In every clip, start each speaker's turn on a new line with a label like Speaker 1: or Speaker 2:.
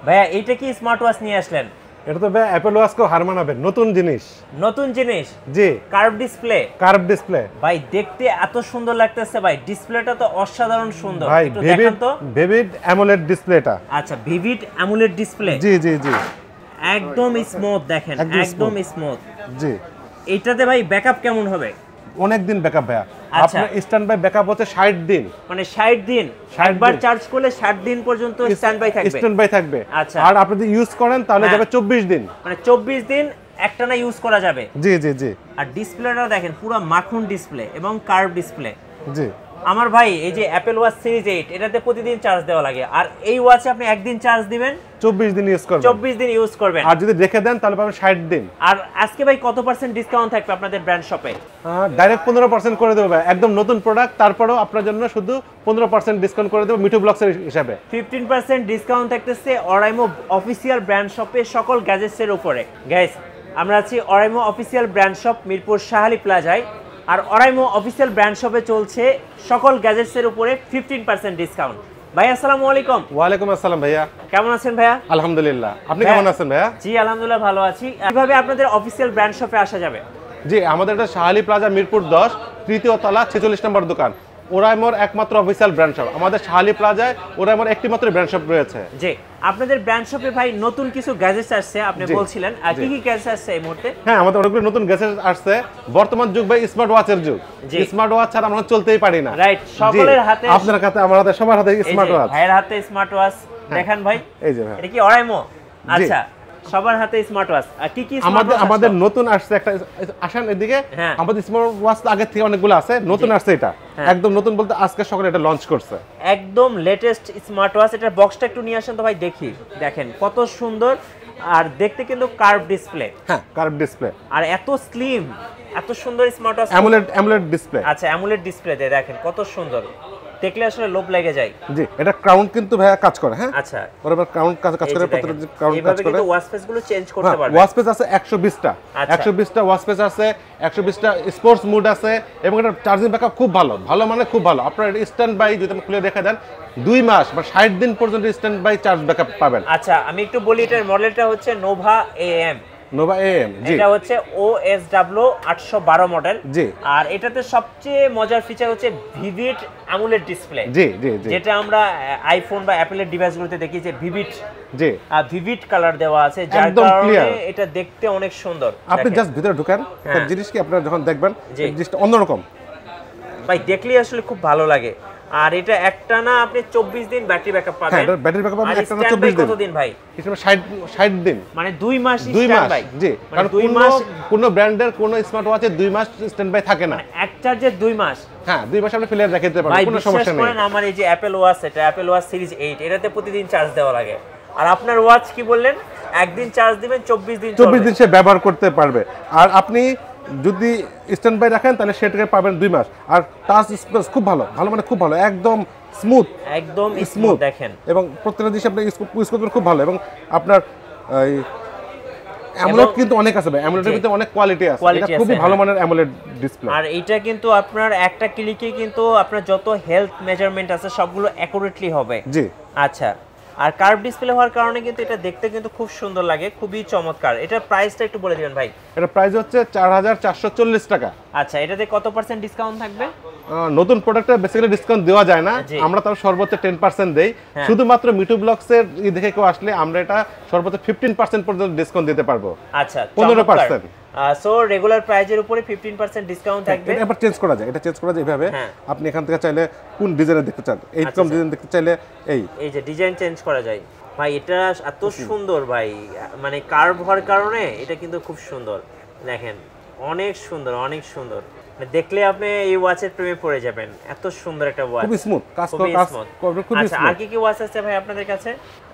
Speaker 1: ভাইয়া এটা কি স্মার্ট ওয়াচ নিয়ে আসলেন?
Speaker 2: এটা তো ভাই অ্যাপল ওয়াচ কো হার মানাবে, নতুন জিনিস।
Speaker 1: নতুন জিনিস?
Speaker 2: জি।
Speaker 1: Curve display.
Speaker 2: কার্ভ ডিসপ্লে
Speaker 1: ভাই দেখতে এত সুন্দর লাগতেছে ভাই, ডিসপ্লেটা তো অসাধারণ সুন্দর।
Speaker 2: ভাই
Speaker 1: একটু দেখেন তো।
Speaker 2: ভিভিড অ্যামোলেড ডিসপ্লেটা।
Speaker 1: আচ্ছা, ভিভিড অ্যামোলেড ডিসপ্লে।
Speaker 2: জি জি জি।
Speaker 1: একদম স্মুথ, দেখেন একদম স্মুথ।
Speaker 2: জি।
Speaker 1: এইটাতে ভাই ব্যাকআপ কেমন হবে?
Speaker 2: অনেক দিন ব্যাকআপ ভাইয়া।
Speaker 1: আচ্ছা।
Speaker 2: আপনার স্ট্যান্ড বাই ব্যাকআপ হচ্ছে 60 দিন।
Speaker 1: মানে 60 দিন, একবার চার্জ করলে 60 দিন পর্যন্ত স্ট্যান্ড বাই থাকবে।
Speaker 2: স্ট্যান্ড বাই থাকবে।
Speaker 1: আচ্ছা।
Speaker 2: আর আপনি যদি ইউজ করেন তাহলে যাবে 24 দিন।
Speaker 1: মানে 24 দিন একটানা ইউজ করা যাবে।
Speaker 2: জি জি জি।
Speaker 1: আর ডিসপ্লেটা দেখেন পুরো মাখন ডিসপ্লে এবং কার্ভ ডিসপ্লে।
Speaker 2: জি।
Speaker 1: আমার ভাই এই যে অ্যাপল ওয়াচ সিরিজ 8 এটাতে প্রতিদিন চার্জ দেওয়া লাগে, আর এই ওয়াচে আপনি একদিন চার্জ দিবেন,
Speaker 2: 24 দিন ইউজ করবেন।
Speaker 1: 24 দিন ইউজ করবেন।
Speaker 2: আর যদি রেখে দেন তাহলে পাবেন 60 দিন।
Speaker 1: আর আজকে ভাই কত পার্সেন্ট ডিসকাউন্ট থাকবে আপনাদের ব্র্যান্ড শপে?
Speaker 2: ডাইরেক্ট 15% করে দেবো ভাই, একদম নতুন প্রোডাক্ট, তারপরেও আপনার জন্য শুধু 15% ডিসকাউন্ট করে দেবো মিঠু ব্লগসের হিসাবে।
Speaker 1: 15% ডিসকাউন্ট থাকতেছে অরাইমো অফিসিয়াল ব্র্যান্ড শপে সকল গ্যাজেটসের উপরে। গাইস, আমরা আছি Oraimo official brand shop Mirpur Shahali প্লাজায়। আর অরাইমো অফিসিয়াল ব্র্যান্ড শপে চলছে সকল গ্যাজেটসের উপরে 15% ডিসকাউন্ট। ভাই আসসালামু আলাইকুম।
Speaker 2: ওয়ালাইকুম আসসালাম ভাইয়া।
Speaker 1: কেমন আছেন ভাইয়া?
Speaker 2: আলহামদুলিল্লাহ, আপনি কেমন আছেন ভাইয়া?
Speaker 1: জি আলহামদুলিল্লাহ ভালো আছি। কিভাবে আপনাদের অফিসিয়াল ব্র্যান্ড শপে আসা যাবে?
Speaker 2: জি, আমাদের এটা শাহালি প্লাজা মিরপুর 10 তৃতীয় তলা 46 নম্বর দোকান, ওরাইমোর একমাত্র অফিসিয়াল ব্র্যান্ড শপ। আমাদের শাহালি প্লাজায় ওরাইমোর একটি মাত্র ব্র্যান্ড শপ রয়েছে।
Speaker 1: জি, আপনাদের ব্র্যান্ড শপে ভাই নতুন কিছু গ্যাজেটস আসছে, আপনি বলছিলেন। আর কি কি গ্যাজেটস আসছে এই মুহূর্তে?
Speaker 2: হ্যাঁ, আমাদের অনেকগুলো নতুন গ্যাজেট আসছে। বর্তমান যুগ ভাই স্মার্ট ওয়াচের যুগ। স্মার্ট ওয়াচ ছাড়া আমরা চলতেই পারি না।
Speaker 1: রাইট, সকলের হাতে,
Speaker 2: আপনার হাতে, আমার হাতে, সবার হাতে স্মার্ট ওয়াচ।
Speaker 1: ভাইয়ের হাতে স্মার্ট ওয়াচ দেখেন ভাই,
Speaker 2: এই যে ভাই,
Speaker 1: এটা কি অরাইমো? আচ্ছা, সবার হাতে স্মার্ট ওয়াচ। আর কি কি
Speaker 2: আমাদের নতুন আসছে একটা, আসেন এদিকে। আমাদের স্মার্ট ওয়াচ আগে থেকে অনেকগুলো আছে, নতুন আসছে এটা। একদম নতুন বলতে আজকে সকালে এটা লঞ্চ করছে,
Speaker 1: একদম লেটেস্ট স্মার্ট ওয়াচ। এটার বক্সটা একটু নিয়ে আসেন তো ভাই, দেখি। দেখেন কত সুন্দর, আর দেখতে কিন্তু কার্ভ ডিসপ্লে।
Speaker 2: হ্যাঁ, কার্ভ ডিসপ্লে।
Speaker 1: আর এত স্লিম, এত সুন্দর স্মার্ট ওয়াচ।
Speaker 2: AMOLED display.
Speaker 1: আচ্ছা, অ্যামোলেড ডিসপ্লে দিয়ে দেখেন কত সুন্দর, দেখলে আসলে লোভ লেগে যায়।
Speaker 2: জি, এটা ক্রাউন কিন্তু ভাইয়া কাজ করে। হ্যাঁ,
Speaker 1: আচ্ছা,
Speaker 2: ওরবার ক্রাউন কাজ করে, প্রত্যেকটা ক্রাউন কাজ করে।
Speaker 1: কিন্তু ওয়াচ পেজ গুলো চেঞ্জ করতে পারবে।
Speaker 2: ওয়াচ পেজ আছে 120টা, 120টা ওয়াচ পেজ আছে, 120টা স্পোর্টস মুড আছে, এবং এটা চার্জিং ব্যাকআপ খুব ভালো, মানে খুব ভালো। আপনার স্ট্যান্ড বাই যদি খুলে দেখা দেন 2 মাস বা 60 দিন পর্যন্ত স্ট্যান্ড বাই চার্জ ব্যাকআপ পাবেন।
Speaker 1: আচ্ছা, আমি একটু বলি, এটার মডেলটা হচ্ছে নোভা AM।
Speaker 2: নোভা AM, জি।
Speaker 1: এটা হচ্ছে OSW 812 মডেল।
Speaker 2: জি।
Speaker 1: আর এটাতে সবচেয়ে মজার ফিচার হচ্ছে ভিভিড অ্যামোলেড ডিসপ্লে।
Speaker 2: জি জি জি।
Speaker 1: যেটা আমরা আইফোন বা অ্যাপলের ডিভাইসগুলোতে দেখি যে ভিভিড,
Speaker 2: জি,
Speaker 1: ভিভিড কালার দেওয়া আছে, যার কারণে এটা দেখতে অনেক সুন্দর।
Speaker 2: আপনি জাস্ট ভিতরে ঢুকেন, একটা জিনিস কি আপনারা যখন দেখবেন জিনিসটা অন্যরকম
Speaker 1: ভাই, দেখলেই আসলে খুব ভালো লাগে। আর এটা একটানা আপনি 24 দিন ব্যাটারি ব্যাকআপ পাবেন।
Speaker 2: হ্যাঁ, ব্যাটারি ব্যাকআপ আপনি একটানা 24 দিন।
Speaker 1: কত দিন ভাই?
Speaker 2: এটা 60 দিন,
Speaker 1: মানে 2 মাস
Speaker 2: 2 মাস।
Speaker 1: ভাই,
Speaker 2: জি, কারণ কোন ব্র্যান্ডের কোন স্মার্ট ওয়াচে 2 মাস স্ট্যান্ড বাই থাকে না।
Speaker 1: এক চার্জে 2 মাস।
Speaker 2: হ্যাঁ, 2 মাস আপনি ফেলে রেখে দিতে পারবেন, কোনো সমস্যা নেই।
Speaker 1: ভাই, আমার এই যে অ্যাপল ওয়াচ, এটা অ্যাপল ওয়াচ সিরিজ 8, এটাতে প্রতিদিন চার্জ দেওয়া লাগে। আর আপনার ওয়াচ কি বললেন, একদিন চার্জ দিবেন, 24 দিন
Speaker 2: 24 দিন সে ব্যবহার করতে পারবে। আর আপনি যদি স্ট্যান্ড বাই রাখেন তাহলে সেটাকে পাবেন 2 মাস। আর টাচ স্পেস খুব ভালো, মানে খুব ভালো, একদম স্মুথ,
Speaker 1: একদম স্মুথ দেখেন।
Speaker 2: এবং প্রত্যেকটা জিনিস আপনি ইউজ করতে খুব ভালো। এবং আপনার এই অ্যামোলেড কিন্তু অনেক আছে ভাই, অ্যামোলেডের ভিতরে অনেক কোয়ালিটি আছে, এটা খুবই ভালো মানের অ্যামোলেড ডিসপ্লে।
Speaker 1: আর এটা কিন্তু আপনার একটা ক্লিকে কিন্তু আপনার যত হেলথ মেজারমেন্ট আছে সবগুলো অ্যাকুরেটলি হবে।
Speaker 2: জি।
Speaker 1: আচ্ছা, আর কার্ভ ডিসপ্লে হওয়ার কারণে কিন্তু এটা দেখতে কিন্তু খুব সুন্দর লাগে, খুবই চমৎকার। এটার প্রাইসটা একটু বলে দিবেন ভাই।
Speaker 2: এটা প্রাইস হচ্ছে 4440 টাকা।
Speaker 1: আচ্ছা, এটাতে কত পার্সেন্ট ডিসকাউন্ট থাকবে?
Speaker 2: নতুন প্রোডাক্টে বেসিক্যালি ডিসকাউন্ট দেওয়া যায় না, আমরা তাও সর্বোচ্চ 10% দেই। শুধুমাত্র মিঠু ব্লগসের দেখে কেউ আসলে আমরা এটা সর্বোচ্চ 15% পর্যন্ত ডিসকাউন্ট দিতে পারবো।
Speaker 1: আচ্ছা,
Speaker 2: 15%।
Speaker 1: সো রেগুলার প্রাইজের উপরে 15% ডিসকাউন্ট থাকবে।
Speaker 2: এটা আবার চেঞ্জ করা যায়, এটা চেঞ্জ করা যায় এইভাবে। আপনি এখান থেকে চাইলে কোন ডিজাইনে দেখতে চান, এইরকম ডিজাইন দেখতে চাইলে এই যে ডিজাইন চেঞ্জ করা যায়। ভাই, এটা এত সুন্দর ভাই, মানে কার্ভ হওয়ার কারণে এটা কিন্তু খুব সুন্দর। দেখেন অনেক সুন্দর, অনেক সুন্দর, দেখলে আপনি এই ওয়াচের প্রেমে পড়ে যাবেন। এত সুন্দর একটা ওয়াচ, খুব স্মুথ কাজ করে, খুব
Speaker 1: আচ্ছা, আর কি কি ওয়াচ আছে ভাই আপনাদের কাছে?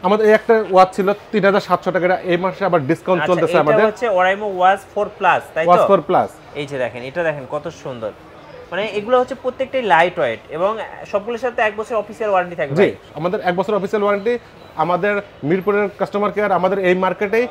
Speaker 2: আমাদের এই একটা ওয়াচ ছিল 3700 টাকা, এই মাসে আবার ডিসকাউন্ট চলতেছে আমাদের।
Speaker 1: এটা হচ্ছে ওরাইমো ওয়াচ 4 প্লাস, তাই তো?
Speaker 2: Watch 4 plus.
Speaker 1: এই যে দেখেন, এটা দেখেন কত সুন্দর। মানে এগুলো হচ্ছে প্রত্যেকটাই লাইট ওয়েট এবং সবগুলোর সাথে 1 বছর অফিসিয়াল ওয়ারেন্টি থাকবে।
Speaker 2: জি, আমাদের 1 বছর অফিসিয়াল ওয়ারেন্টি, আমাদের মিরপুরের কাস্টমার কেয়ার আমাদের এই মার্কেটেই,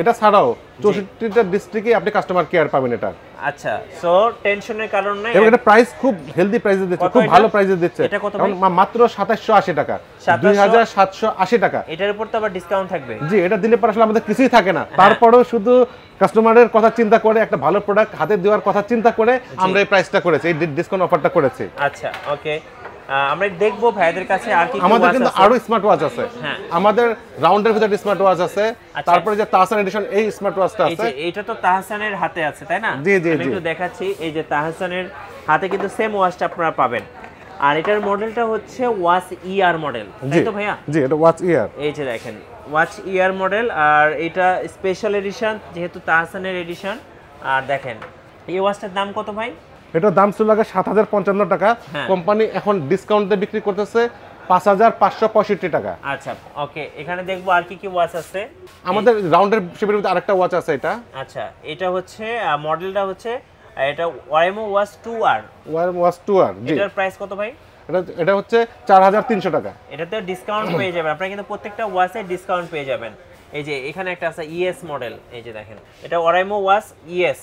Speaker 2: এটা ছাড়াও 64টা ডিস্ট্রিক্টে আপনি কাস্টমার কেয়ার পাবেন এটা।
Speaker 1: আচ্ছা, সো টেনশনের কারণ নাই।
Speaker 2: এবং এটা প্রাইস খুব হেলদি প্রাইসে দিচ্ছে, খুব ভালো প্রাইসে দিচ্ছে।
Speaker 1: এটা কত?
Speaker 2: মাত্র 2780 টাকা, 2780 টাকা।
Speaker 1: এটার উপর তো আবার ডিসকাউন্ট থাকবে।
Speaker 2: জি, এটা দিলে পরে আসলে আমাদের কিছুই থাকে না, তারপরেও শুধু কাস্টমারের কথা চিন্তা করে, একটা ভালো প্রোডাক্ট হাতে দেওয়ার কথা চিন্তা করে আমরা এই প্রাইসটা করেছি, এই ডিসকাউন্ট অফারটা করেছি।
Speaker 1: আচ্ছা, ওকে, আমরা দেখবো ভাইদের কাছে আর কি কি
Speaker 2: আমাদের কিন্তু আরো স্মার্ট ওয়াচ আছে।
Speaker 1: হ্যাঁ,
Speaker 2: আমাদের রাউন্ডের ভিতরে স্মার্ট ওয়াচ আছে, তারপরে যে তাহসান এডিশন এই স্মার্ট ওয়াচটা আছে।
Speaker 1: এটা তো তাহসানের হাতে আছে তাই না?
Speaker 2: জি জি
Speaker 1: আমি একটু দেখাচ্ছি, এই যে তাহসানের হাতে কিন্তু সেম ওয়াচটা আপনারা পাবেন। আর এটার মডেলটা হচ্ছে ওয়াচ ইআর মডেল, তাই তো ভাইয়া?
Speaker 2: জি, এটা ওয়াচ ইআর।
Speaker 1: এই যে দেখেন ওয়াচ ইআর মডেল, আর এটা স্পেশাল এডিশন যেহেতু তাহসানের এডিশন। আর দেখেন এই ওয়াচটার দাম কত ভাই?
Speaker 2: এটার দাম ছিল আগে 7055 টাকা, কোম্পানি এখন ডিসকাউন্টে বিক্রি করতেছে 5565 টাকা।
Speaker 1: আচ্ছা, ওকে, এখানে দেখবো আর কি কি ওয়াচ আছে।
Speaker 2: আমাদের রাউন্ডের শেপের ভিতরে আরেকটা ওয়াচ আছে এটা।
Speaker 1: আচ্ছা, এটা হচ্ছে মডেলটা হচ্ছে এটা Oraimo watch 2R।
Speaker 2: Watch 2R, জি।
Speaker 1: এটার প্রাইস কত ভাই?
Speaker 2: এটা হচ্ছে 4300 টাকা।
Speaker 1: এটাতে ডিসকাউন্ট পেয়ে যাবেন আপনারা, কিন্তু প্রত্যেকটা ওয়াচে ডিসকাউন্ট পেয়ে যাবেন। এই যে এখানে একটা আছে ইএস মডেল, এই যে দেখেন এটা ওরাইমো ওয়াচ ইএস,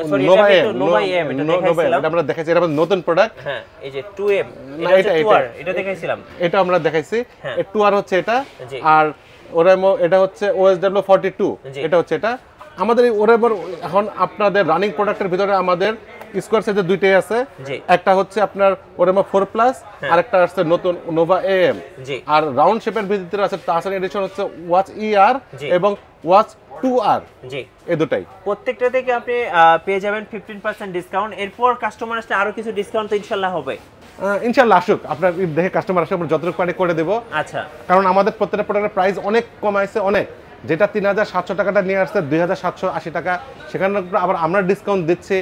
Speaker 1: সরি এটা নোভা এম, এটা দেখাইছিলাম,
Speaker 2: এটা আমরা দেখাইছি, এটা আমাদের নতুন প্রোডাক্ট।
Speaker 1: হ্যাঁ, এই যে 2M, এটা হচ্ছে 2R, এটা দেখাইছিলাম,
Speaker 2: এটা আমরা দেখাইছি। 2R হচ্ছে এটা, আর ওরাইমো এটা হচ্ছে OSW 42, এটা হচ্ছে এটা। আমাদের এই ওরাইমোর এখন আপনাদের রানিং প্রোডাক্টের ভিতরে আমাদের স্কোয়ার সাইজে দুইটাই আছে, একটা হচ্ছে আপনার ওরাইমো 4 প্লাস, আর একটা আছে নতুন নোভা এম। আর রাউন্ড শেপের ভিতরে আছে তাহসান এডিশন হচ্ছে ওয়াচ ইআর এবং ওয়াচ 2R, জি, এই দুটাই।
Speaker 1: প্রত্যেকটা থেকে আপনি পেয়ে যাবেন 15% ডিসকাউন্ট। এরপর কাস্টমার আসলে আরো কিছু ডিসকাউন্ট তো ইনশাআল্লাহ হবে।
Speaker 2: ইনশাআল্লাহ আসুক, আপনার দেখে কাস্টমার আসলে আমরা যতটুকু পারি করে দেব।
Speaker 1: আচ্ছা,
Speaker 2: কারণ আমাদের প্রত্যেকটা প্রোডাক্টের প্রাইস অনেক কমাইছে, অনেক, যেটা 3700 টাকাটা নিয়ে আসছে 2780 টাকা, সেখানে আবার আমরা ডিসকাউন্ট দিচ্ছি,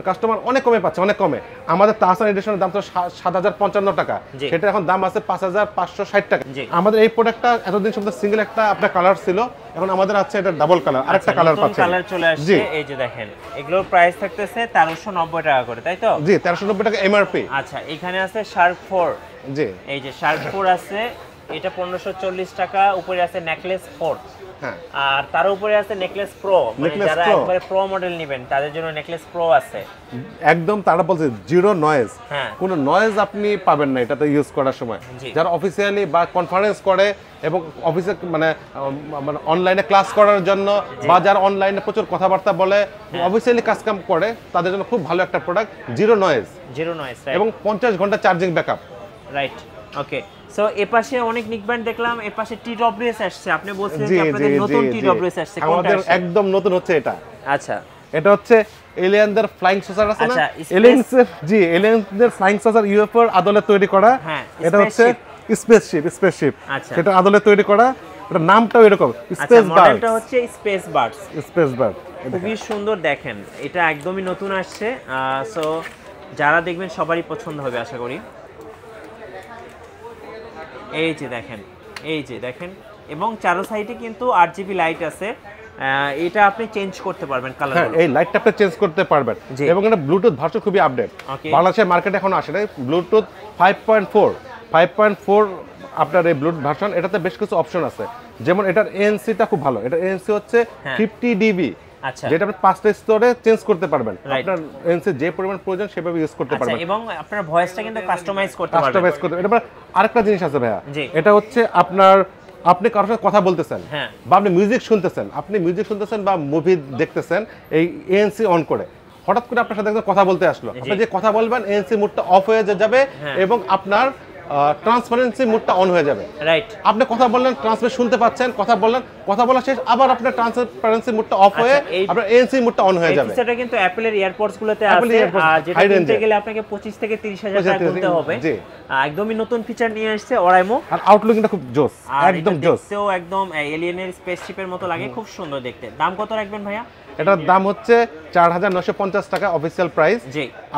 Speaker 2: কাস্টমার অনেক কমে পাচ্ছে, অনেক কমে। আমাদের তাহসান এডিশনের দাম তো 7055 টাকা, সেটা এখন দাম আছে 5560 টাকা। আমাদের এই প্রোডাক্টটা এতদিন শুধু সিঙ্গেল একটা আপনার কালার ছিল, এখন আমাদের আছে এটা ডাবল কালার, আরেকটা কালার পাচ্ছেন,
Speaker 1: কালার চলে আসছে। এই যে দেখেন এগুলোর প্রাইস থাকতেছে 1390 টাকা করে, তাই তো?
Speaker 2: জি, 1390 টাকা এমআরপি।
Speaker 1: আচ্ছা, এখানে আছে শার্ক 4,
Speaker 2: জি,
Speaker 1: এই যে শার্ক 4 আছে, এটা 1540 টাকা। উপরে আছে নেকলেস 4, আর তার উপরে আছে নেকলেস প্রো, মানে যারা একবারে প্রো মডেল নেবেন তাদের জন্য নেকলেস প্রো আছে।
Speaker 2: একদম তারা বলছে জিরো নয়েজ, কোনো নয়েজ আপনি পাবেন না এটাতে ইউজ করার সময়। যারা অফিসিয়ালি বা কনফারেন্স করে এবং অফিসে মানে অনলাইনে ক্লাস করার জন্য, বা যারা অনলাইনে প্রচুর কথাবার্তা বলে, অফিসিয়ালি কাজকাম করে, তাদের জন্য খুব ভালো একটা প্রোডাক্ট, জিরো নয়েজ এবং 50 ঘন্টা চার্জিং ব্যাকআপ।
Speaker 1: রাইট, ওকে। সো এপাশে অনেক নিকব্যান্ড দেখলাম, এপাশে টিডব্লিউএস আসছে, আপনি বলছিলেন যে আপনাদের নতুন টিডব্লিউএস আসছে, কোনটা আসছে?
Speaker 2: একদম নতুন হচ্ছে এটা।
Speaker 1: আচ্ছা,
Speaker 2: এটা হচ্ছে এলিয়েনদের ফ্লাইং সসার আছে না, এলিয়েন্সের, জি, এলিয়েনদের ফ্লাইং সসার ইউএফওর আদলে তৈরি করা। এটা হচ্ছে স্পেসশিপ, সেটা আদলে তৈরি করা, এটা নামটাও এরকম, স্পেস বার্ড।
Speaker 1: মডেলটা হচ্ছে স্পেস বার্ড। খুবই সুন্দর, দেখেন এটা একদমই নতুন আসছে। সো যারা দেখবেন সবারই পছন্দ হবে আশা করি। এই যে দেখেন, এবং চারো সাইডে কিন্তু RGB লাইট আছে, এটা আপনি চেঞ্জ করতে পারবেন কালার।
Speaker 2: হ্যাঁ, এই লাইটটা আপনি চেঞ্জ করতে পারবেন, এবং এটা ব্লুটুথ ভার্সন খুবই আপডেট, বাংলাদেশের মার্কেটে এখন আসে নাই। ব্লুটুথ 5.4 আপনার এই ব্লুটুথ ভার্সন, এটাতে বেশ কিছু অপশন আছে, যেমন এটার এএনসিটা খুব ভালো, এটা এএনসি হচ্ছে 50 dB, যেটা আপনি 5টা স্তরে চেঞ্জ করতে পারবেন, আপনার এএনসি যে পরিমাণ প্রয়োজন সেভাবে ইউজ করতে পারবেন,
Speaker 1: এবং আপনার ভয়েসটা কিন্তু কাস্টমাইজ করতে পারবেন।
Speaker 2: এটা আরেকটা জিনিস আছে ভাইয়া, এটা হচ্ছে আপনি কারোর সাথে কথা বলতেছেন, বা আপনি মিউজিক শুনতেছেন বা মুভি দেখতেছেন, এই এএনসি অন করে হঠাৎ করে আপনার সাথে কথা বলতে আসলো, আপনি যে কথা বলবেন এএনসি মোডটা অফ হয়ে যাবে এবং আপনার ট্রান্সপারেন্সি মোডটা অন হয়ে যাবে।
Speaker 1: রাইট, আপনি
Speaker 2: কথা বললেন, ট্রান্সমিট শুনতে পাচ্ছেন, কথা বলা শেষ, আবার আপনার ট্রান্সপারেন্সি মোডটা অফ হয়ে আপনার এএনসি মোডটা অন হয়ে যাবে।
Speaker 1: সেটা কিন্তু অ্যাপলের ইয়ারপডস গুলোতে আছে, আর যেটা কিনতে গেলে আপনাকে 25 থেকে 30,000 টাকা গুনতে হবে। একদমই নতুন ফিচার নিয়ে আসছে ওরাইমো,
Speaker 2: আর আউটলুকিংটা খুব জোস, একদম জোস,
Speaker 1: দেখতেও একদম এলিয়েনের স্পেসশিপের মতো লাগে, খুব সুন্দর দেখতে। দাম কত রাখবেন ভাইয়া?
Speaker 2: এটার দাম হচ্ছে 4950 টাকা অফিসিয়াল প্রাইস,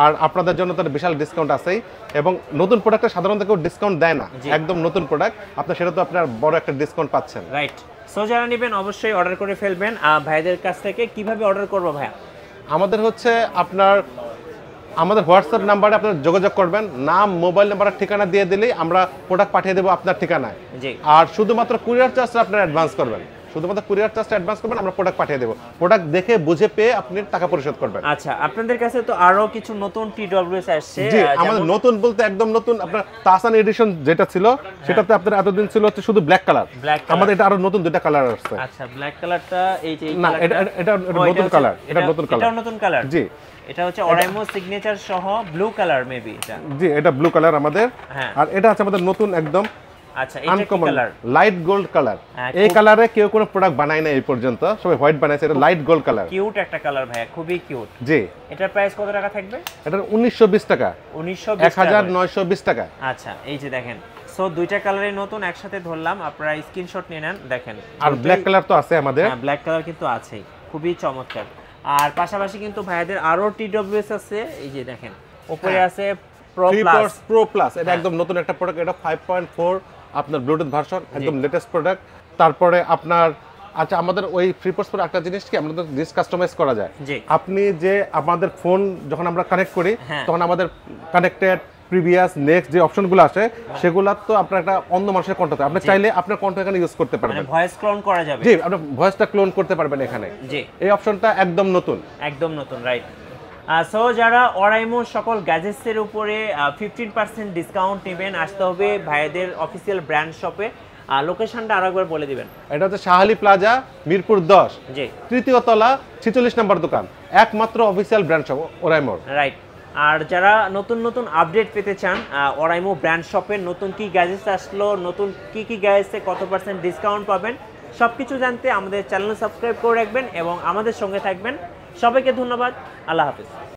Speaker 2: আর আপনাদের জন্য তো বিশাল ডিসকাউন্ট আছেই, এবং নতুন প্রোডাক্টে সাধারণত কেউ ডিসকাউন্ট দেয় না, একদম নতুন প্রোডাক্ট আপনার, সেটা তো আপনার বড় একটা ডিসকাউন্ট পাচ্ছেন।
Speaker 1: রাইট, সো যারা নেবেন অবশ্যই অর্ডার করে ফেলবেন। ভাইদের কাছ থেকে কিভাবে অর্ডার করবো ভাইয়া?
Speaker 2: আমাদের হচ্ছে আপনার আমাদের হোয়াটসঅ্যাপ নাম্বারে আপনারা যোগাযোগ করবেন, নাম, মোবাইল নাম্বার আর ঠিকানা দিয়ে দিলেই আমরা প্রোডাক্ট পাঠিয়ে দেবো আপনার ঠিকানায়।
Speaker 1: জি।
Speaker 2: আর শুধুমাত্র কুরিয়ার চার্জটা আপনারা অ্যাডভান্স করবেন, শুধুমাত্র কুরিয়ার চার্জটা অ্যাডভান্স করবেন, আমরা প্রোডাক্ট পাঠিয়ে দেবো। প্রোডাক্ট দেখে বুঝে পেয়ে আপনি টাকা পরিশোধ করবেন।
Speaker 1: আচ্ছা, আপনাদের কাছে তো আরো কিছু নতুন টিডব্লিউএস আসছে।
Speaker 2: জি, আমাদের নতুন বলতে একদম নতুন আপনার তাসান এডিশন যেটা ছিল সেটাতে আপনার এতদিন ছিল হচ্ছে শুধু ব্ল্যাক কালার, আমাদের এটা আরো নতুন দুটো কালার আসছে।
Speaker 1: আচ্ছা, ব্ল্যাক কালারটা এই যে
Speaker 2: না, এটা নতুন কালার, এটা নতুন কালার,
Speaker 1: এটা নতুন কালার।
Speaker 2: জি,
Speaker 1: এটা হচ্ছে অরাইমো সিগনেচার সহ ব্লু কালার মেবি এটা।
Speaker 2: জি, এটা ব্লু কালার আমাদের।
Speaker 1: হ্যাঁ,
Speaker 2: আর এটা আছে আমাদের নতুন একদম
Speaker 1: আচ্ছা, এটা কি কালার?
Speaker 2: Light gold colour. এই কালারে কেউ কোনো প্রোডাক্ট বানায় না এই পর্যন্ত, সবাই হোয়াইট বানাইছে, এটা লাইট গোল্ড কালার।
Speaker 1: কিউট একটা কালার ভাই, খুবই কিউট।
Speaker 2: জি।
Speaker 1: এটার প্রাইস কত টাকা থাকবে?
Speaker 2: এটা 1920 টাকা। 1920 টাকা।
Speaker 1: আচ্ছা, এই যে দেখেন, সো দুইটা কালারই নতুন একসাথে ধরলাম, আপনারা স্ক্রিনশট নিয়ে নেন। দেখেন,
Speaker 2: আর ব্ল্যাক কালার তো আছে আমাদের।
Speaker 1: হ্যাঁ, ব্ল্যাক কালার কিন্তু আছেই, খুবই চমৎকার। আর পাশাপাশি কিন্তু ভাইদের আরো টিডব্লিউএস আছে, এই যে দেখেন উপরে আছে
Speaker 2: প্রো প্লাস। এটা একদম নতুন একটা প্রোডাক্ট, এটা 5.4 আপনার ব্লুটুথ ভার্সন, একদম লেটেস্ট প্রোডাক্ট। তারপরে আপনার আচ্ছা, আমাদের ওই ফ্রিপোর্টস পরে একটা জিনিস কি আমাদের জিনিস কাস্টমাইজ করা যায়। আপনি যে আমাদের ফোন যখন আমরা কানেক্ট করি তখন আমাদের কানেক্টেড প্রিভিয়াস নেক্সট যে অপশনগুলো আসে সেগুলো তো আপনার একটা অন্য মানুষের কণ্ঠ, আপনি চাইলে আপনার কণ্ঠ এখানে ইউজ করতে পারবেন,
Speaker 1: মানে ভয়েস ক্লোন করা যাবে।
Speaker 2: জি, আপনি ভয়েসটা ক্লোন করতে পারবেন এখানে। জি, এই অপশনটা একদম নতুন,
Speaker 1: একদম নতুন, রাইট। সো যারা অরাইমো সকল গ্যাজেটসের উপরে 15% ডিসকাউন্ট নেবেন, আসতে হবে ভাইদের অফিসিয়াল ব্র্যান্ড শপে। লোকেশনটা আরেকবার বলে দিবেন।
Speaker 2: এটা হচ্ছে শাহালি প্লাজা, মিরপুর 10,
Speaker 1: জি,
Speaker 2: তৃতীয় তলা, 46 নম্বর দোকান, একমাত্র অফিসিয়াল ব্র্যান্ড শপ অরাইমোর,
Speaker 1: রাইট। আর যারা নতুন নতুন আপডেট পেতে চান, অরাইমো ব্র্যান্ড শপের নতুন কি গ্যাজেটস আসলো, নতুন কি গ্যাজেটসে কত % ডিসকাউন্ট পাবেন, সবকিছু জানতে আমাদের চ্যানেল সাবস্ক্রাইব করে রাখবেন এবং আমাদের সঙ্গে থাকবেন। সবাইকে ধন্যবাদ, আল্লাহ হাফেজ।